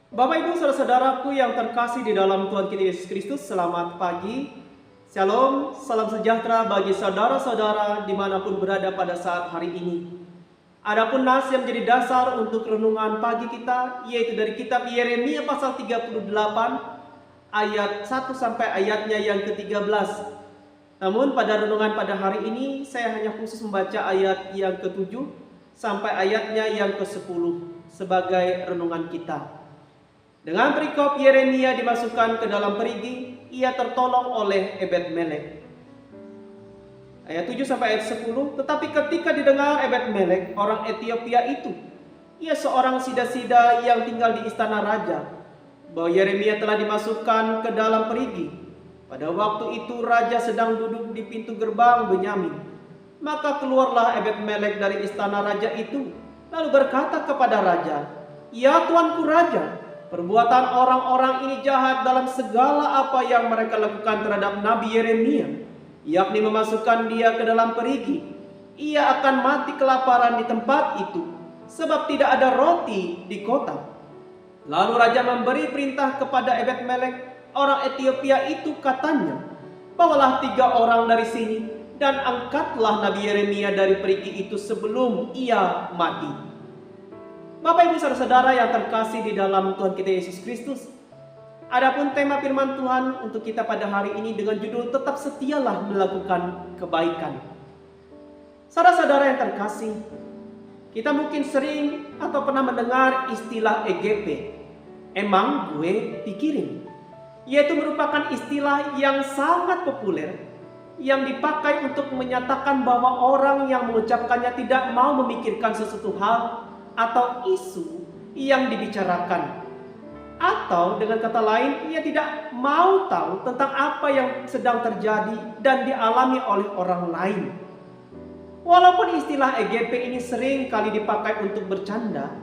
Bapak Ibu saudara-saudaraku yang terkasih di dalam Tuhan kita Yesus Kristus, selamat pagi. Shalom, salam sejahtera bagi saudara-saudara dimanapun berada pada saat hari ini. Adapun nas yang menjadi dasar untuk renungan pagi kita, yaitu dari kitab Yeremia pasal 38 ayat 1 sampai ayatnya yang ke-13. Namun pada renungan pada hari ini saya hanya khusus membaca ayat yang ke-7 sampai ayatnya yang ke-10 sebagai renungan kita. Dengan perikop Yeremia dimasukkan ke dalam perigi, ia tertolong oleh Ebed-Melek. Ayat 7 sampai ayat 10, tetapi ketika didengar Ebed-Melek, orang Ethiopia itu, ia seorang sida-sida yang tinggal di istana raja, bahwa Yeremia telah dimasukkan ke dalam perigi. Pada waktu itu raja sedang duduk di pintu gerbang Benyamin. Maka keluarlah Ebed-Melek dari istana raja itu, lalu berkata kepada raja, "Ya tuanku raja, perbuatan orang-orang ini jahat dalam segala apa yang mereka lakukan terhadap Nabi Yeremia, yakni memasukkan dia ke dalam perigi. Ia akan mati kelaparan di tempat itu, sebab tidak ada roti di kota." Lalu raja memberi perintah kepada Ebed-Melek, orang Ethiopia itu, katanya, "Bawalah 3 orang dari sini, dan angkatlah Nabi Yeremia dari perigi itu sebelum ia mati." Bapak Ibu saudara-saudara yang terkasih di dalam Tuhan kita Yesus Kristus, adapun tema firman Tuhan untuk kita pada hari ini dengan judul "Tetap Setialah Melakukan Kebaikan". Saudara-saudara yang terkasih, kita mungkin sering atau pernah mendengar istilah EGP, emang gue pikirin, yaitu merupakan istilah yang sangat populer yang dipakai untuk menyatakan bahwa orang yang mengucapkannya tidak mau memikirkan sesuatu hal atau isu yang dibicarakan, atau dengan kata lain, ia tidak mau tahu tentang apa yang sedang terjadi dan dialami oleh orang lain. Walaupun istilah EGP ini sering kali dipakai untuk bercanda,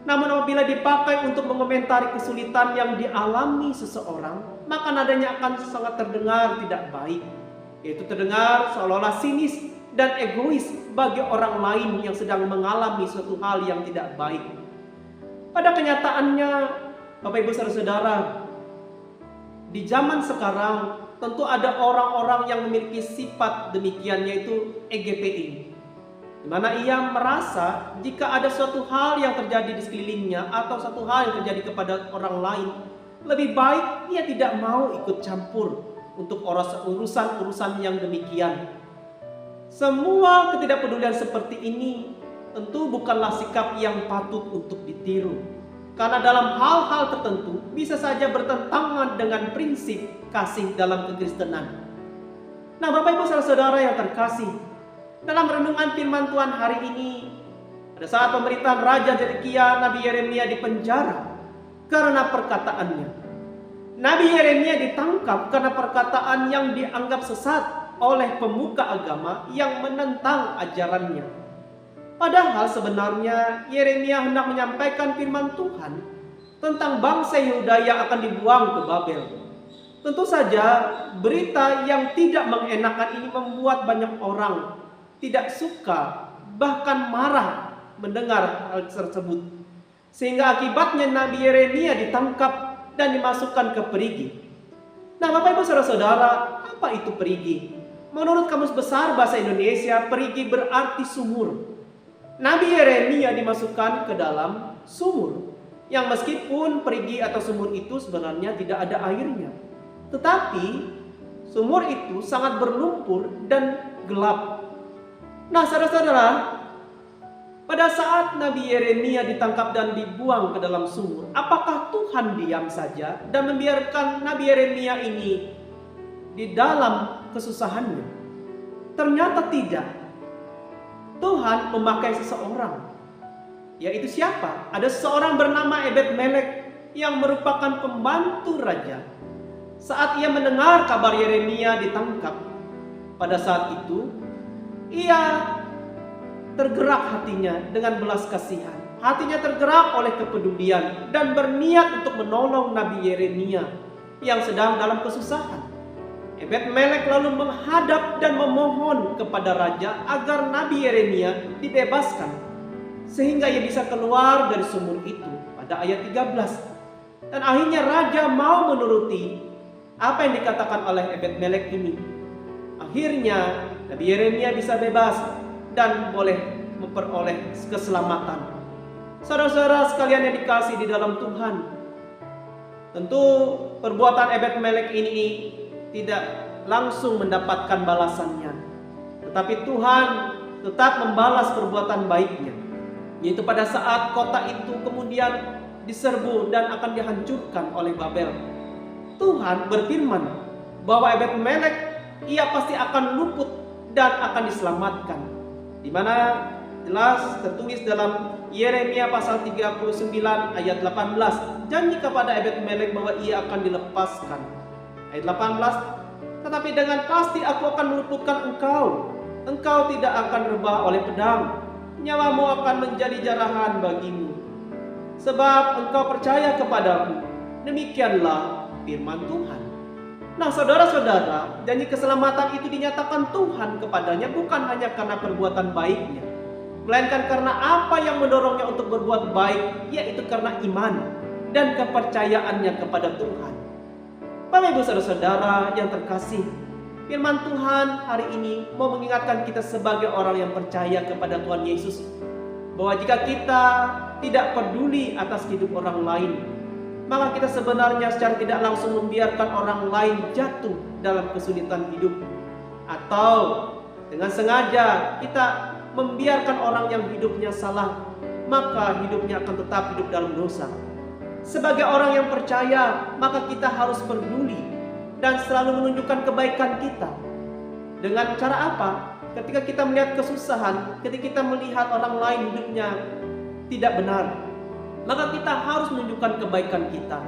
namun apabila dipakai untuk mengomentari kesulitan yang dialami seseorang, maka nadanya akan sangat terdengar tidak baik, yaitu terdengar seolah-olah sinis dan egois bagi orang lain yang sedang mengalami suatu hal yang tidak baik. Pada kenyataannya, Bapak Ibu saudara-saudara, di zaman sekarang tentu ada orang-orang yang memiliki sifat demikian, yaitu EGP ini, di mana ia merasa jika ada suatu hal yang terjadi di sekelilingnya atau suatu hal yang terjadi kepada orang lain, lebih baik ia tidak mau ikut campur untuk urusan-urusan yang demikian. Semua ketidakpedulian seperti ini tentu bukanlah sikap yang patut untuk ditiru, karena dalam hal-hal tertentu bisa saja bertentangan dengan prinsip kasih dalam kekristenan. Nah, Bapak Ibu saudara-saudara yang terkasih, dalam renungan firman Tuhan hari ini, pada saat pemerintahan Raja Zedekia, Nabi Yeremia dipenjara karena perkataannya. Nabi Yeremia ditangkap karena perkataan yang dianggap sesat oleh pemuka agama yang menentang ajarannya. Padahal sebenarnya Yeremia hendak menyampaikan firman Tuhan tentang bangsa Yehuda yang akan dibuang ke Babel. Tentu saja berita yang tidak mengenakan ini membuat banyak orang tidak suka, bahkan marah mendengar hal tersebut. Sehingga akibatnya Nabi Yeremia ditangkap dan dimasukkan ke perigi. Nah, Bapak Ibu saudara-saudara, apa itu perigi? Menurut Kamus Besar Bahasa Indonesia, perigi berarti sumur. Nabi Yeremia dimasukkan ke dalam sumur, yang meskipun perigi atau sumur itu sebenarnya tidak ada airnya, tetapi sumur itu sangat berlumpur dan gelap. Nah, saudara-saudara, pada saat Nabi Yeremia ditangkap dan dibuang ke dalam sumur, apakah Tuhan diam saja dan membiarkan Nabi Yeremia ini di dalam kesusahannya? Ternyata tidak. Tuhan memakai seseorang. Yaitu siapa? Ada seseorang bernama Ebed-Melek yang merupakan pembantu raja. Saat ia mendengar kabar Yeremia ditangkap, pada saat itu ia tergerak hatinya dengan belas kasihan. Hatinya tergerak oleh kepedulian dan berniat untuk menolong Nabi Yeremia yang sedang dalam kesusahan. Ebed-Melek lalu menghadap dan memohon kepada raja agar Nabi Yeremia dibebaskan, sehingga ia bisa keluar dari sumur itu. Pada ayat 13, Dan akhirnya raja mau menuruti apa yang dikatakan oleh Ebed-Melek ini. Akhirnya Nabi Yeremia bisa bebas dan boleh memperoleh keselamatan. Saudara-saudara sekalian yang dikasihi di dalam Tuhan, tentu perbuatan Ebed-Melek ini tidak langsung mendapatkan balasannya, tetapi Tuhan tetap membalas perbuatan baiknya, yaitu pada saat kota itu kemudian diserbu dan akan dihancurkan oleh Babel. Tuhan berfirman bahwa Ebed-Melek ia pasti akan luput dan akan diselamatkan, di mana jelas tertulis dalam Yeremia pasal 39 ayat 18, janji kepada Ebed-Melek bahwa ia akan dilepaskan. Ayat 18, tetapi dengan pasti aku akan meluputkan engkau tidak akan rebah oleh pedang, nyawamu akan menjadi jarahan bagimu, sebab engkau percaya kepadaku. Demikianlah firman Tuhan. Nah, saudara-saudara, janji keselamatan itu dinyatakan Tuhan kepadanya bukan hanya karena perbuatan baiknya, melainkan karena apa yang mendorongnya untuk berbuat baik, yaitu karena iman dan kepercayaannya kepada Tuhan. Bapak Ibu saudara-saudara yang terkasih, firman Tuhan hari ini mau mengingatkan kita sebagai orang yang percaya kepada Tuhan Yesus, bahwa jika kita tidak peduli atas hidup orang lain, maka kita sebenarnya secara tidak langsung membiarkan orang lain jatuh dalam kesulitan hidup, atau dengan sengaja kita membiarkan orang yang hidupnya salah, maka hidupnya akan tetap hidup dalam dosa. Sebagai orang yang percaya, maka kita harus peduli dan selalu menunjukkan kebaikan kita. Dengan cara apa? Ketika kita melihat kesusahan, ketika kita melihat orang lain hidupnya tidak benar, maka kita harus menunjukkan kebaikan kita.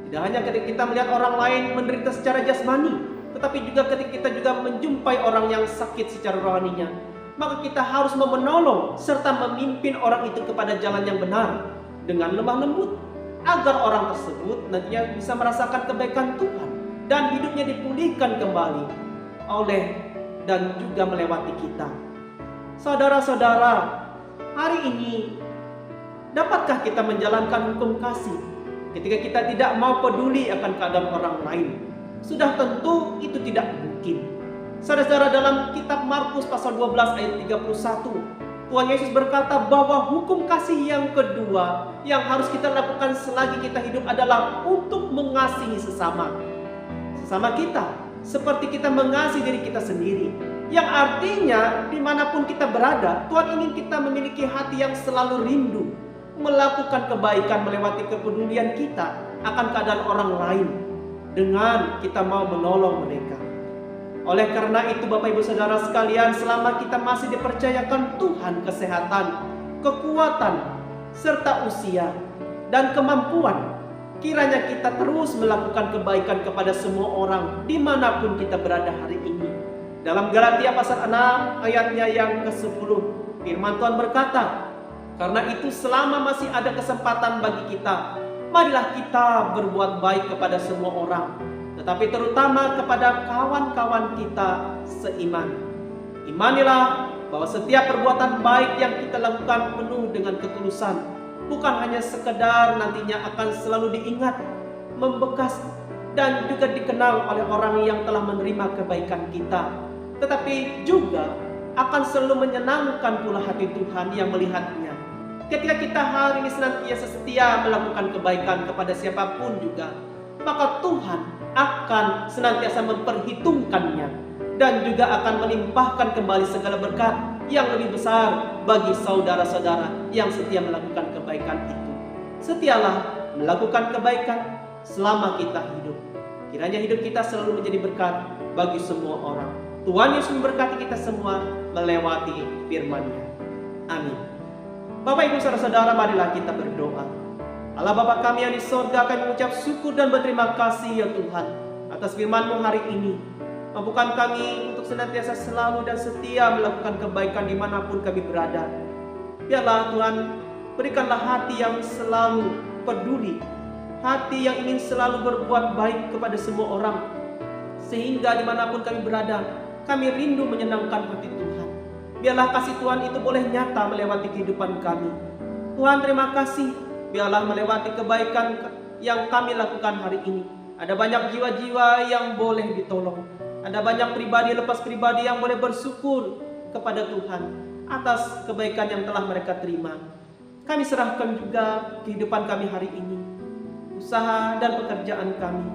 Tidak hanya ketika kita melihat orang lain menderita secara jasmani, tetapi juga ketika kita juga menjumpai orang yang sakit secara rohaninya, maka kita harus menolong serta memimpin orang itu kepada jalan yang benar dengan lemah lembut, agar orang tersebut nantinya bisa merasakan kebaikan Tuhan dan hidupnya dipulihkan kembali oleh dan juga melewati kita. Saudara-saudara, hari ini dapatkah kita menjalankan hukum kasih ketika kita tidak mau peduli akan keadaan orang lain? Sudah tentu itu tidak mungkin. Saudara-saudara, dalam kitab Markus pasal 12 ayat 31, Tuhan Yesus berkata bahwa hukum kasih yang kedua yang harus kita lakukan selagi kita hidup adalah untuk mengasihi sesama kita seperti kita mengasihi diri kita sendiri. Yang artinya dimanapun kita berada, Tuhan ingin kita memiliki hati yang selalu rindu melakukan kebaikan, melewati kepedulian kita akan keadaan orang lain dengan kita mau menolong mereka. Oleh karena itu Bapak Ibu Saudara sekalian, selama kita masih dipercayakan Tuhan kesehatan, kekuatan, serta usia dan kemampuan, kiranya kita terus melakukan kebaikan kepada semua orang dimanapun kita berada hari ini. Dalam Galatia pasal 6 ayatnya yang ke-10, firman Tuhan berkata, karena itu selama masih ada kesempatan bagi kita, marilah kita berbuat baik kepada semua orang, tetapi terutama kepada kawan-kawan kita seiman. Imanilah bahwa setiap perbuatan baik yang kita lakukan penuh dengan ketulusan, bukan hanya sekedar nantinya akan selalu diingat, membekas, dan juga dikenal oleh orang yang telah menerima kebaikan kita, tetapi juga akan selalu menyenangkan pula hati Tuhan yang melihatnya. Ketika kita hari ini senantiasa setia melakukan kebaikan kepada siapapun juga, maka Tuhan akan senantiasa memperhitungkannya dan juga akan melimpahkan kembali segala berkat yang lebih besar bagi saudara-saudara yang setia melakukan kebaikan itu. Setialah melakukan kebaikan selama kita hidup. Kiranya hidup kita selalu menjadi berkat bagi semua orang. Tuhan Yesus memberkati kita semua melewati firman-Nya. Amin. Bapak Ibu saudara-saudara, marilah kita berdoa. Allah Bapa kami yang di sorga, kami mengucap syukur dan berterima kasih ya Tuhan atas firman-Mu hari ini. Mampukan kami untuk senantiasa selalu dan setia melakukan kebaikan dimanapun kami berada. Biarlah Tuhan, berikanlah hati yang selalu peduli, hati yang ingin selalu berbuat baik kepada semua orang, sehingga dimanapun kami berada, kami rindu menyenangkan hati Tuhan. Biarlah kasih Tuhan itu boleh nyata melewati kehidupan kami. Tuhan, terima kasih. Biarlah melewati kebaikan yang kami lakukan hari ini. Ada banyak jiwa-jiwa yang boleh ditolong. Ada banyak pribadi lepas pribadi yang boleh bersyukur kepada Tuhan atas kebaikan yang telah mereka terima. Kami serahkan juga kehidupan kami hari ini, usaha dan pekerjaan kami,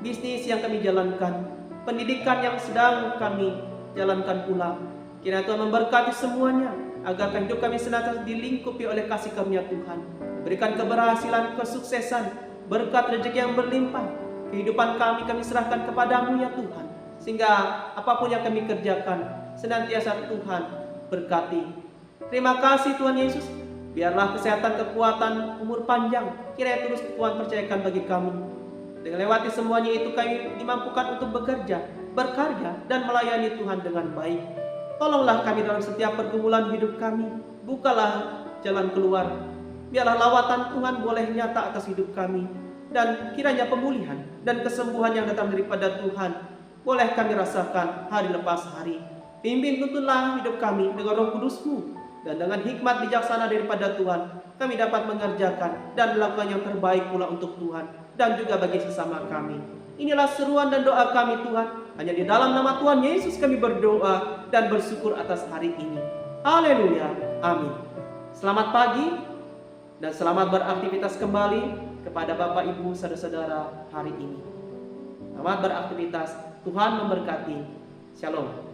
bisnis yang kami jalankan, pendidikan yang sedang kami jalankan pula. Kiranya Tuhan memberkati semuanya, agar hidup kami senantiasa dilingkupi oleh kasih karunia Tuhan. Berikan keberhasilan, kesuksesan, berkat rezeki yang berlimpah. Kehidupan kami serahkan kepadamu ya Tuhan, sehingga apapun yang kami kerjakan senantiasa Tuhan berkati. Terima kasih Tuhan Yesus. Biarlah kesehatan, kekuatan, umur panjang kiranya terus Tuhan percayakan bagi kami. Dengan lewati semuanya itu kami dimampukan untuk bekerja, berkarya, dan melayani Tuhan dengan baik. Tolonglah kami dalam setiap pergumulan hidup kami. Bukalah jalan keluar. Biarlah lawatan Tuhan boleh nyata atas hidup kami. Dan kiranya pemulihan dan kesembuhan yang datang daripada Tuhan boleh kami rasakan hari lepas hari. Pimpin tuntunlah hidup kami dengan Roh Kudus-Mu. Dan dengan hikmat bijaksana daripada Tuhan, kami dapat mengerjakan dan melakukan yang terbaik pula untuk Tuhan dan juga bagi sesama kami. Inilah seruan dan doa kami Tuhan. Hanya di dalam nama Tuhan Yesus kami berdoa dan bersyukur atas hari ini. Haleluya. Amin. Selamat pagi dan selamat beraktivitas kembali kepada Bapak Ibu saudara-saudara hari ini. Selamat beraktivitas. Tuhan memberkati. Shalom.